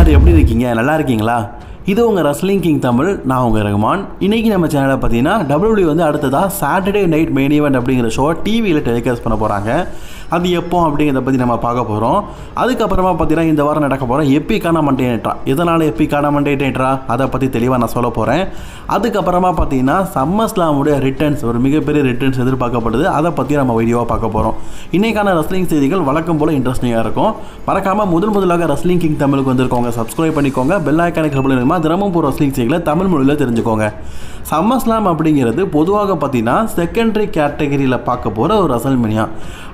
எல்லாரும் எப்படி இருக்கீங்க? நல்லா இருக்கீங்களா? இது உங்கள் ரெஸ்லிங் கிங் தமிழ். நான் உங்கள் ரகுமான். இன்றைக்கி நம்ம சேனலில் பார்த்தீங்கன்னா WWE வந்து அடுத்ததாக சாட்டர்டே நைட் மெயின் ஈவெண்ட் அப்படிங்கிற ஷோ டிவியில் டெலிகாஸ்ட் பண்ண போகிறாங்க. அது எப்போ அப்படிங்கிறத பற்றி நம்ம பார்க்க போகிறோம். அதுக்கப்புறமா பார்த்தீங்கன்னா இந்த வாரம் நடக்க போகிற எப்பிக்கான மண்டே நைட்ரா, எதனால் எப்பிக்கான மண்டே நைட்ரா அதை பற்றி தெளிவாக நான் சொல்ல போகிறேன். அதுக்கப்புறமா பார்த்தீங்கன்னா சம்மர்ஸ்லாமுடைய ரிட்டர்ன்ஸ், ஒரு மிகப்பெரிய ரிட்டர்ன்ஸ் எதிர்பார்க்கப்படுது. அதை பற்றி நம்ம வீடியோவாக பார்க்க போகிறோம். இன்றைக்கான ரெஸ்லிங் செய்திகள் வழக்கம் போல் இன்ட்ரெஸ்டிங்காக இருக்கும். மறக்காமல் முதலாக ரெஸ்லிங் கிங் தமிழுக்கு வந்திருக்கோங்க, சப்ஸ்கிரைப் பண்ணிக்கோங்க. பெல் ஐக்கானை கிளிக் பண்ணிடுமா, தினமும் போகிற ரெஸ்லிங் செய்திகளை தமிழ் மொழியில் தெரிஞ்சுக்கோங்க. சம்மர்ஸ்லாம் அப்படிங்கிறது பொதுவாக பார்த்தீங்கன்னா செகண்டரி கேட்டகரியில் பார்க்க போகிற ஒரு ரெசல்மேனியா.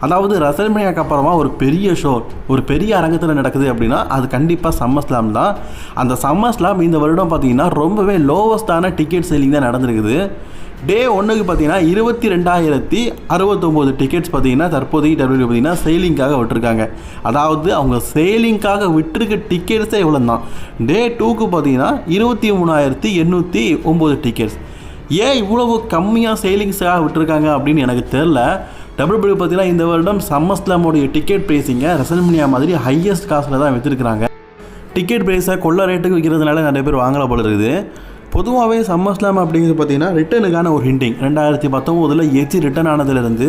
அதாவது ரெசல்மேனியாக்கு அப்புறமா ஒரு பெரிய ஷோ, ஒரு பெரிய அரங்கத்தில் நடக்குது அப்படின்னா அது கண்டிப்பாக சம்மர்ஸ்லாம் தான். அந்த சம்மர்ஸ்லாம் இந்த வருடம் பார்த்தீங்கன்னா ரொம்பவே லோவஸ்டான டிக்கெட் சேலிங் தான் நடந்திருக்குது. டே 1க்கு பார்த்தீங்கன்னா 22,069 டிக்கெட்ஸ் பார்த்தீங்கன்னா தற்போதைக்கு WWE பார்த்தீங்கன்னா சேலிங்காக விட்டுருக்காங்க. அதாவது அவங்க சேலிங்காக விட்டுருக்க டிக்கெட்ஸே இவ்வளோ தான். டே 2க்கு பார்த்தீங்கன்னா 23,809 டிக்கெட்ஸ். ஏன் இவ்வளவு கம்மியாக சேலிங்ஸாக விட்டுருக்காங்க அப்படின்னு எனக்கு தெரில. WWE பார்த்தீங்கன்னா இந்த வருடம் சம்மர்ஸ்லாமோடைய டிக்கெட் ப்ரைஸிங்க ரெசல்மேனியா மாதிரி ஹையஸ்ட் காஸ்ட்டில் தான் விற்றுருக்குறாங்க. டிக்கெட் ப்ரைஸை கொள்ள ரேட்டுக்கு விற்கிறதுனால நிறைய பேர் வாங்கல போல இருக்குது. பொதுவாகவே சம்மர்ஸ்லாம் அப்படிங்கிறது பார்த்தீங்கன்னா ரிட்டனுக்கான ஒரு ஹிண்டிங். 2019 எச்சி ரிட்டன் ஆனதுலேருந்து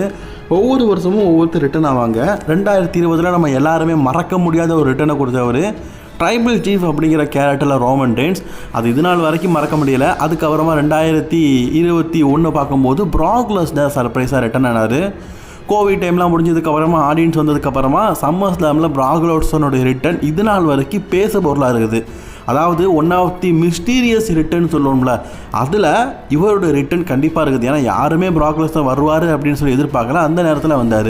ஒவ்வொரு வருஷமும் ஒவ்வொருத்தர் ரிட்டன் ஆவாங்க. 2020 நம்ம எல்லாருமே மறக்க முடியாத ஒரு ரிட்டனை கொடுத்தவர் ட்ரைபிள் சீஃப் அப்படிங்கிற கேரக்டரில் ரோமன் ரெயின்ஸ். அது இது நாள் வரைக்கும் மறக்க முடியலை. அதுக்கப்புறமா 2021 பார்க்கும்போது ப்ராக் லெஸ்னர் சர்ப்ரைஸாக ரிட்டன் ஆனார். கோவிட் டைம்லாம் முடிஞ்சதுக்கப்புறமா ஆடியன்ஸ் வந்ததுக்கப்புறமா சம்மர்ஸ்லாமில் ப்ராக் லெஸ்னருடைய ரிட்டன் இது நாள் வரைக்கும் பேச பொருளாக இருக்குது. அதாவது one of the mysterious return சொல்லுவோம்ல, அதில் இவருடைய ரிட்டர்ன் கண்டிப்பாக இருக்குது. ஏன்னா யாருமே ப்ராக் லெஸ்னர் வருவார் அப்படின்னு சொல்லி எதிர்பார்க்கல, அந்த நேரத்தில் வந்தார்.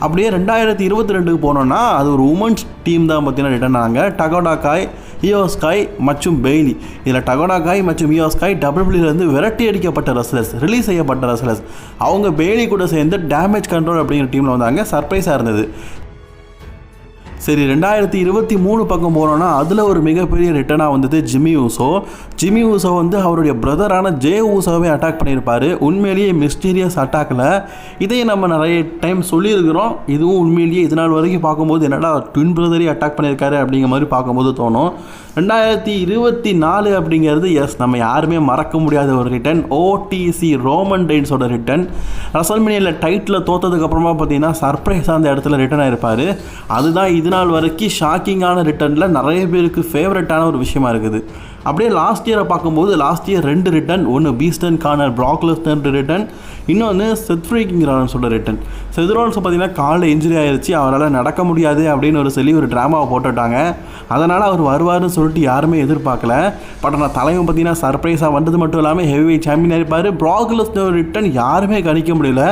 அப்படியே 2022க்கு போனோன்னா அது ஒரு உமன்ஸ் டீம் தான் பார்த்தீங்கன்னா ரிட்டர்ன் ஆனாங்க. டகோடா காய், இயோ ஸ்காய் மற்றும் பெய்லி. இதில் டகோடா காய் மற்றும் இயோ ஸ்காய் WWEலேருந்து விரட்டி அடிக்கப்பட்ட ரெஸ்லர்ஸ், ரிலீஸ் செய்யப்பட்ட ரெஸ்லர்ஸ். அவங்க பெய்லி கூட சேர்ந்து டேமேஜ் கண்ட்ரோல் அப்படிங்கிற டீமில் வந்தாங்க. சர்ப்ரைஸாக இருந்தது. சரி, 2023 பக்கம் போனோன்னா அதில் ஒரு மிகப்பெரிய ரிட்டனாக வந்தது ஜிம்மி ஊசோ. ஜிம்மி ஊசோ வந்து அவருடைய பிரதரான ஜே ஊசோவே அட்டாக் பண்ணியிருப்பார். உண்மையிலேயே மிஸ்டீரியஸ் அட்டாக்கில் இதை நம்ம நிறைய டைம் சொல்லியிருக்கிறோம். இதுவும் உண்மையிலேயே இது நாள் வரைக்கும் பார்க்கும்போது என்னடா ட்வின் பிரதரையும் அட்டாக் பண்ணியிருக்காரு அப்படிங்கிற மாதிரி பார்க்கும்போது தோணும். 2024 அப்படிங்கிறது நம்ம யாருமே மறக்க முடியாத ஒரு ரிட்டன். OTC ரோமன் ரெயின்ஸோட ரிட்டன். ரெசல்மேனியாவில் டைட்டில் தோற்றதுக்கப்புறமா பார்த்தீங்கன்னா சர்ப்ரைஸாக அந்த இடத்துல ரிட்டன் ஆகிருப்பார். அதுதான் இது நாள் வரைக்கும் ஷாக்கிங்கான ரிட்டனில் நிறைய பேருக்கு ஃபேவரட்டான ஒரு விஷயமா இருக்குது. அப்படியே லாஸ்ட் இயரை பார்க்கும்போது லாஸ்ட் இயர் 2 ரிட்டன். ஒன்று beast in corner Brock Lesnar return, இன்னொன்று செத் ஃப்ரீக்கிங் ராலன்ஸோட ரிட்டன். செத் ராலன்ஸ் பார்த்தீங்கன்னா காலில் இன்ஜுரி ஆயிடுச்சு, அவரால் நடக்க முடியாது அப்படின்னு ஒரு ட்ராமாவை போட்டுட்டாங்க. அதனால் அவர் வருவார்னு சொல்லிட்டு யாருமே எதிர்பார்க்கல. பட் ஆனால் தலைவன் பார்த்தீங்கன்னா சர்ப்ரைஸாக வந்தது மட்டும் இல்லாமல் ஹெவிவெயிட் சாம்பியனாக இருப்பார். ப்ராக் லெஸ்னர் ரிட்டன் யாருமே கணிக்க முடியல.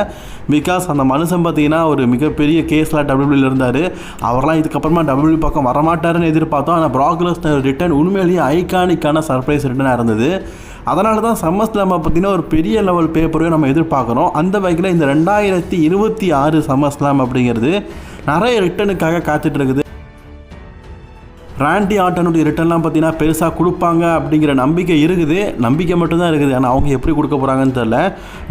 பிகாஸ் அந்த மனுஷன் பார்த்தீங்கன்னா ஒரு மிகப்பெரிய கேஸில் WWEல இருந்தார். அவரெல்லாம் இதுக்கப்புறமா WWE பக்கம் வரமாட்டாருன்னு எதிர்பார்த்தோம். ஆனால் ப்ராக் லெஸ்னர் ரிட்டன் உண்மையிலேயே ஐகானிக்கான சர்ப்ரைஸ் ரிட்டனாக இருந்தது. அதனால தான் சம்மர்ஸ்லாமை பார்த்தீங்கன்னா ஒரு பெரிய லெவல் பேப்பரையும் நம்ம எதிர்பார்க்குறோம். அந்த வகையில் இந்த 2026 சம்மர்ஸ்லாம் அப்படிங்கிறது நிறைய ரிட்டனுக்காக காத்துட்டு இருக்குது. ராண்டி ஆர்டனுடைய ரிட்டர்ன்லாம் பார்த்தீங்கன்னா பெருசாக கொடுப்பாங்க அப்படிங்கிற நம்பிக்கை இருக்குது. நம்பிக்கை மட்டும்தான் இருக்குது. ஆனால் அவங்க எப்படி கொடுக்க போகிறாங்கன்னு தெரில.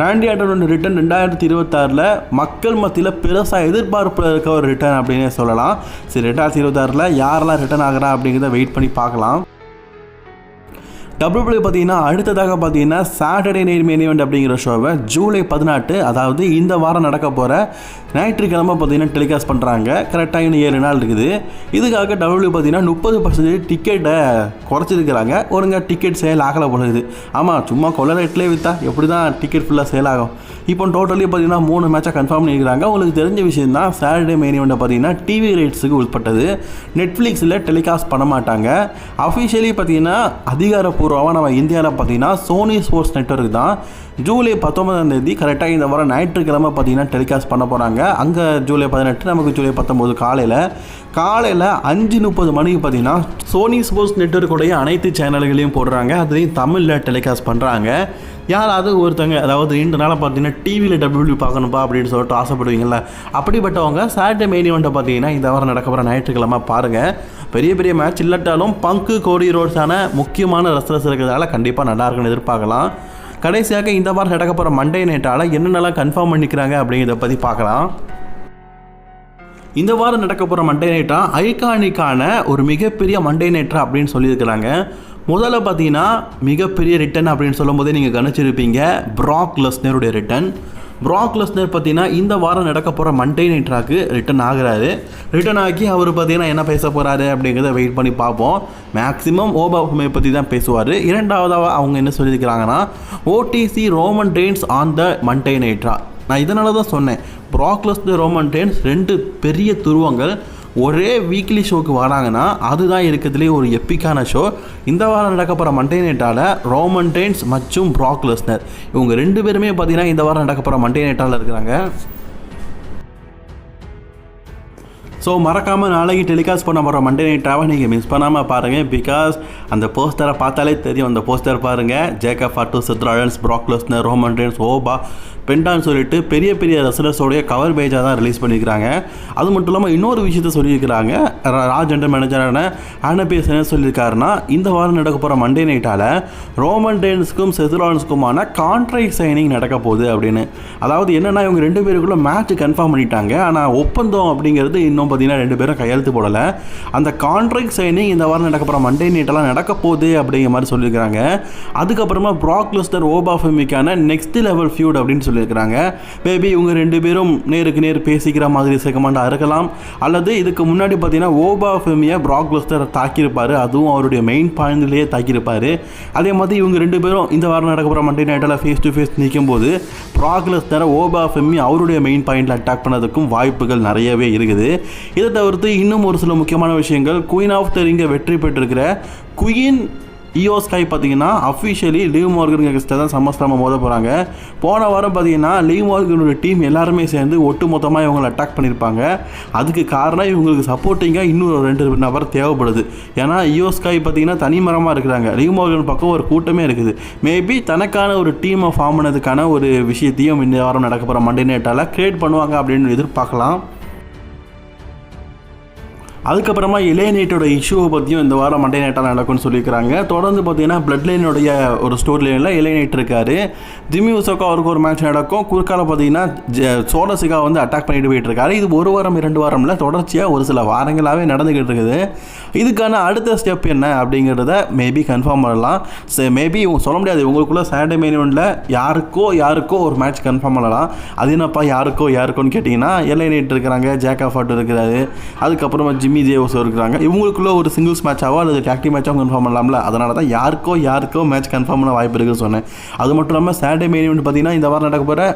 ராண்டி ஆர்டனுடைய ரிட்டர்ன் 2026 மக்கள் மத்தியில் பெருசாக எதிர்பார்ப்பில் இருக்க ஒரு ரிட்டர்ன் அப்படின்னே சொல்லலாம். சரி, 2026 யாரெல்லாம் ரிட்டர்ன் ஆகிறா அப்படிங்கிறத வெயிட் பண்ணி பார்க்கலாம். WWE பார்த்தீங்கன்னா அடுத்ததாக பார்த்தீங்கன்னா சாட்டர்டே நைட் மெயின் ஈவெண்ட் அப்படிங்கிற ஷோவை ஜூலை 18, அதாவது இந்த வாரம் நடக்க போகிற ஞாயிற்றுக்கிழமை பார்த்தீங்கன்னா டெலிகாஸ்ட் பண்ணுறாங்க. கரெக்டாக இன்னும் 7 நாள் இருக்குது. இதுக்காக WWE பார்த்தீங்கன்னா 30% டிக்கெட்டை குறைச்சிருக்கிறாங்க. ஒருங்க டிக்கெட் சேல் ஆகலை போடுது. ஆமாம், சும்மா கொள்ள ரேட்லேயே விற்றா எப்படி தான் டிக்கெட் ஃபுல்லாக சேல் ஆகும். இப்போ டோட்டலி பார்த்தீங்கன்னா 3 மேட்சாக கன்ஃபார்ம் பண்ணியிருக்கிறாங்க. உங்களுக்கு தெரிஞ்ச விஷயம் தான், சாட்டர்டே மெயின் ஈவெண்ட்டை பார்த்தீங்கன்னா டிவி ரைட்ஸுக்கு உட்பட்டது. நெட்ஃப்ளிக்ஸில் டெலிகாஸ்ட் பண்ண மாட்டாங்க. அஃபிஷியலி பார்த்தீங்கன்னா அதிகாரப்பூர்வமாக நம்ம இந்தியாவில் பார்த்தீங்கன்னா சோனி ஸ்போர்ட்ஸ் நெட்வொர்க் தான் ஜூலை 19 கரெக்டாக இந்த வாரம் ஞாயிற்றுக்கிழமை பார்த்தீங்கன்னா டெலிகாஸ்ட் பண்ண போகிறாங்க. அங்கே ஜூலை 18, நமக்கு ஜூலை 19 காலையில் 5:30 மணிக்கு பார்த்தீங்கன்னா சோனி ஸ்போர்ட்ஸ் நெட்வொர்க்குடைய அனைத்து சேனல்களையும் போடுறாங்க. அதுலேயும் தமிழில் டெலிகாஸ்ட் பண்ணுறாங்க. யாராவது ஒருத்தங்க, அதாவது 2 நாளாக பார்த்தீங்கன்னா டிவியில் WWE பார்க்கணுப்பா அப்படின்னு சொல்லிட்டு ஆசைப்படுவீங்களா, அப்படிப்பட்டவங்க சாட்டர்டே மெயின் ஈவெண்ட்டை பார்த்தீங்கன்னா இந்த வாரம் நடக்க போகிற ஞாயிற்றுக்கிழமை பாருங்கள். பெரிய பெரிய மேட்ச் இல்லாட்டாலும் பங்கு கோடி ரோட்ஸான முக்கியமான ரெஸ்லர்ஸ் இருக்கிறதால கண்டிப்பாக நல்லா இருக்குன்னு எதிர்பார்க்கலாம். கடைசியாக இந்த வாரம் நடக்க போகிற மண்டே நைட்டால் என்னென்னலாம் கன்ஃபார்ம் பண்ணிக்கிறாங்க அப்படிங்கிறத பற்றி பார்க்கலாம். இந்த வாரம் நடக்க போகிற மண்டே நைட்டா ஐகானிக்கான ஒரு மிகப்பெரிய மண்டே நைட்டா அப்படின்னு சொல்லியிருக்கிறாங்க. முதல்ல பார்த்தீங்கன்னா மிகப்பெரிய ரிட்டன் அப்படின்னு சொல்லும் போதே நீங்கள் கணிச்சிருப்பீங்க ப்ராக் லெஸ்னருடைய ரிட்டன். ப்ராக் லெஸ்னர் பார்த்தீங்கன்னா இந்த வாரம் நடக்க போகிற மண்டே நைட்ராக்கு ரிட்டன் ஆகிறாரு. ரிட்டன் ஆகி அவர் பார்த்தீங்கன்னா என்ன பேச போகிறாரு அப்படிங்கிறத வெயிட் பண்ணி பார்ப்போம். மேக்ஸிமம் ஓபாஃபுமை பற்றி தான் பேசுவார். இரண்டாவதாக அவங்க என்ன சொல்லியிருக்கிறாங்கன்னா OTC Roman Reigns on the Monday night raw. நான் இதனால தான் சொன்னேன், ப்ராக் லெஸ்னர் ரோமன் ரெயின்ஸ் ரெண்டு பெரிய துருவங்கள் ஒரே வீக்லி ஷோக்கு வராங்கன்னா அதுதான் இருக்கிறதுலே ஒரு எப்பிக்கான ஷோ. இந்த வாரம் நடக்க போகிற மண்டே நைட்டால் ரோமன் ரெயின்ஸ் மற்றும் ப்ராக் லெஸ்னர் இவங்க ரெண்டு பேருமே பார்த்தீங்கன்னா இந்த வாரம் நடக்க போகிற மண்டே நைட்டால் இருக்கிறாங்க. ஸோ மறக்காமல் நாளைக்கு டெலிகாஸ்ட் பண்ண போகிற மண்டே நைட்டாவை நீங்கள் மிஸ் பண்ணாமல் பாருங்கள். பிகாஸ் அந்த போஸ்டரை பார்த்தாலே தெரியும். அந்த போஸ்டர் பாருங்கள், Jacob Fatu, Seth Rollins, Brock Lesnar, Roman Reigns, Oba, பென்டான்னு சொல்லிட்டு பெரிய பெரிய ரெஸ்லர்ஸோடைய கவர் பேஜாக தான் ரிலீஸ் பண்ணியிருக்கிறாங்க. அது மட்டும் இல்லாமல் இன்னொரு விஷயத்த சொல்லியிருக்கிறாங்க. ராஜ் ஜென்டர் மேனேஜரான ஆனபேஸ் என்ன சொல்லியிருக்காருன்னா இந்த வாரம் நடக்க போகிற மண்டே நைட்டால் ரோமன் ரெயின்ஸுக்கும் செத் ராலன்ஸுக்குமான கான்ட்ராக்ட் சைனிங் நடக்க போகுது அப்படின்னு. அதாவது என்னென்னா இவங்க ரெண்டு பேருக்குள்ள மேட்ச் கன்ஃபார்ம் பண்ணிட்டாங்க. ஆனால் ஒப்பந்தம் அப்படிங்கிறது இன்னும் பார்த்தீங்கன்னா ரெண்டு பேரும் கையெழுத்து போடலை. அந்த கான்ட்ராக்ட் சைனிங் இந்த வாரம் நடக்க போகிற மண்டே நைட்டெல்லாம் நடக்க போகுது அப்படிங்கிற மாதிரி சொல்லியிருக்கிறாங்க. அதுக்கப்புறமா ப்ராக் லெஸ்னர் ஓபாஃபெமிக்கான நெக்ஸ்ட் லெவல் ஃபியூட் அப்படின்னு சொல்லியிருக்கிறாங்க. மேபி இவங்க ரெண்டு பேரும் நேருக்கு நேர் பேசிக்கிற மாதிரி செகமெண்டாக இருக்கலாம். அல்லது இதுக்கு முன்னாடி பார்த்தீங்கன்னா ஓபாஃபெமியை ப்ராக் லெஸ்னர் தாக்கியிருப்பார். அதுவும் அவருடைய மெயின் பாயிண்ட்லேயே தாக்கியிருப்பார். அதே மாதிரி இவங்க ரெண்டு பேரும் இந்த வாரம் நடக்க போகிற மண்டே நைட்டில் ஃபேஸ் டு ஃபேஸ் நிற்கும் போது ப்ராக் லெஸ்னர் ஓபாஃபெமி அவருடைய மெயின் பாயிண்டில் அட்டாக் பண்ணதுக்கும் வாய்ப்புகள் நிறையவே இருக்குது. இதை தவிர்த்து இன்னும் ஒரு சில முக்கியமான விஷயங்கள், குயின் ஆஃப் த ரிங்கை வெற்றி பெற்றிருக்கிற குயின் இயோ ஸ்கை பார்த்தீங்கன்னா அஃபிஷியலி லீவ் மார்கன் கிட்ட தான் சம்மஸ்லாம மோத போகிறாங்க. போன வாரம் பார்த்தீங்கன்னா லீவ் மார்கனோட டீம் எல்லாருமே சேர்ந்து ஒட்டு மொத்தமாக இவங்களை அட்டாக் பண்ணியிருப்பாங்க. அதுக்கு காரணம் இவங்களுக்கு சப்போர்ட்டிங்காக இன்னும் ரெண்டு நபர் தேவைப்படுது. ஏன்னா இயோ ஸ்கை பார்த்தீங்கன்னா தனிமரமாக இருக்கிறாங்க. லீவ் மார்கன் பக்கம் ஒரு கூட்டமே இருக்குது. மேபி தனக்கான ஒரு டீமை ஃபார்ம் பண்ணதுக்கான ஒரு விஷயத்தையும் இந்த வாரம் நடக்க போகிற மண்டே நைட்டால் கிரியேட் பண்ணுவாங்க அப்படின்னு எதிர்பார்க்கலாம். அதுக்கப்புறமா LA Knightோட இஷ்யூவை பற்றியும் இந்த வாரம் மண்டே நைட்டால் நடக்கும்னு சொல்லியிருக்கிறாங்க. தொடர்ந்து பார்த்தீங்கன்னா பிளட் லைனுடைய ஒரு ஸ்டோரி லைனில் LA Knight இருக்கார். ஜிம்மி உசோகா அவருக்கு ஒரு மேட்ச் நடக்கும். குறுக்கால பார்த்தீங்கன்னா சோலசிகா வந்து அட்டாக் பண்ணிட்டு போயிட்டு இருக்காரு. இது ஒரு வாரம் 2 வாரம்ல தொடர்ச்சியாக ஒரு சில வாரங்களாகவே நடந்துக்கிட்டு இருக்குது. இதுக்கான அடுத்த ஸ்டெப் என்ன அப்படிங்கிறத மேபி கன்ஃபார்ம் பண்ணலாம். மேபி இவங்க சொல்ல முடியாது. உங்களுக்குள்ள சாட்டர்டே மெயின் இவெண்ட்டில் யாருக்கோ ஒரு மேட்ச் கன்ஃபார்ம் பண்ணலாம். அது என்னப்பா யாருக்கோன்னு கேட்டிங்கன்னா LA Knight இருக்கிறாங்க, ஜேக்கப் ஃபாட் இருக்கிறாரு, அதுக்கப்புறமா ஜிம்மி ஜேஓஸோ இருக்கிறாங்க. இவங்களுக்குள்ள ஒரு சிங்கிள்ஸ் மேட்சாவோ அல்லது டாக்டி மேட்சாகவும் கன்ஃபார்ம் பண்ணலாம்ல. அதனால தான் யாருக்கோ மேட்ச் கன்ஃபார்ம் பண்ண வாய்ப்பு இருக்குன்னு சொன்னேன். அது மட்டும் இல்லாமல் சாட்டர்டே மெயின் இவெண்ட் பார்த்தீங்கன்னா இந்த வாரம் நடக்க போகிற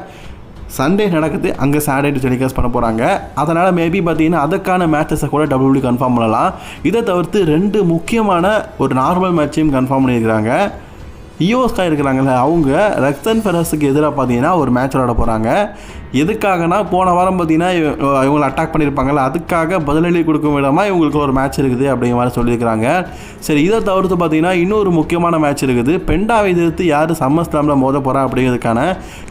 சண்டே நடக்குது. அங்கே சாட்டர்டே டெலிகாஸ்ட் பண்ண போகிறாங்க. அதனால் மேபி பார்த்தீங்கன்னா அதுக்கான மேட்சஸை கூட WWE கன்ஃபார்ம் பண்ணலாம். இதை தவிர்த்து 2 முக்கியமான ஒரு நார்மல் மேட்சையும் கன்ஃபார்ம் பண்ணியிருக்கிறாங்க. இயோ ஸ்கை இருக்கிறாங்கல்ல, அவங்க ரெக்சன் ஃபெரஸுக்கு எதிராக பார்த்தீங்கன்னா ஒரு மேட்ச் விளாட போகிறாங்க. எதுக்காகனா போன வாரம் பார்த்தீங்கன்னா இவங்களை அட்டாக் பண்ணியிருப்பாங்கல்ல, அதுக்காக பதிலடி கொடுக்கும் விதமாக இவங்களுக்கு ஒரு மேட்ச் இருக்குது அப்படிங்கிற மாதிரி சொல்லியிருக்கிறாங்க. சரி, இதை தவிர்த்து பார்த்தீங்கன்னா இன்னொரு முக்கியமான மேட்ச் இருக்குது. பெண்டாவை எதிர்த்து யார் சம்மர் ஸ்லாமில் மோத போகிறா அப்படிங்கிறதுக்கான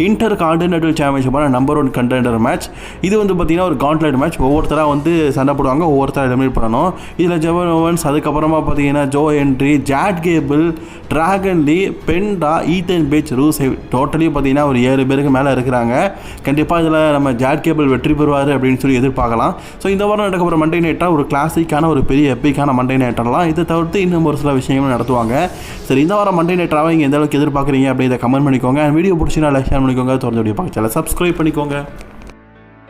இன்டர் கான்டினென்டல் சாம்பியன்ஷிப்பான நம்பர் 1 கண்டெண்டர் மேட்ச். இது வந்து பார்த்தீங்கன்னா ஒரு கான்ட்லெட் மேட்ச். ஒவ்வொருத்தராக வந்து சண்டை போடுவாங்க, ஒவ்வொருத்தராக எலிமினேட் பண்ணணும். இதில் ஜெவன் ஓவன்ஸ், அதுக்கப்புறமா பார்த்தீங்கன்னா Joe Hendry, Chad Gable, Dragon Lee, Penta, Ethan Page, Rusev, totally பார்த்தீங்கன்னா ஒரு 7 பேருக்கு மேலே இருக்கிறாங்க. கண்டிப்பாக இதில் நம்ம ஜாட் கேபிள் வெற்றி பெறுவார் அப்படின்னு சொல்லி எதிர்பார்க்கலாம். ஸோ இந்த வாரம் நடக்க போகிற மண்டே நைட்டாக ஒரு கிளாசிக்கான ஒரு பெரிய எப்பிக்கான மண்டே நைட்டெல்லாம். இதை தவிர்த்து இன்னும் ஒரு சில விஷயங்களும் நடத்துவாங்க. சரி, இந்த வாரம் மண்டே நைட்டாக நீங்கள் எந்த அளவுக்கு எதிர்பார்க்குறீங்க அப்படி இதை கமெண்ட் பண்ணிக்கோங்க. வீடியோ பிடிச்சினா லைக் ஷேர் பண்ணிக்கோங்க. தொடர்ந்து வீடியோ பார்க்கல சப்ஸ்கிரைப் பண்ணிக்கோங்க.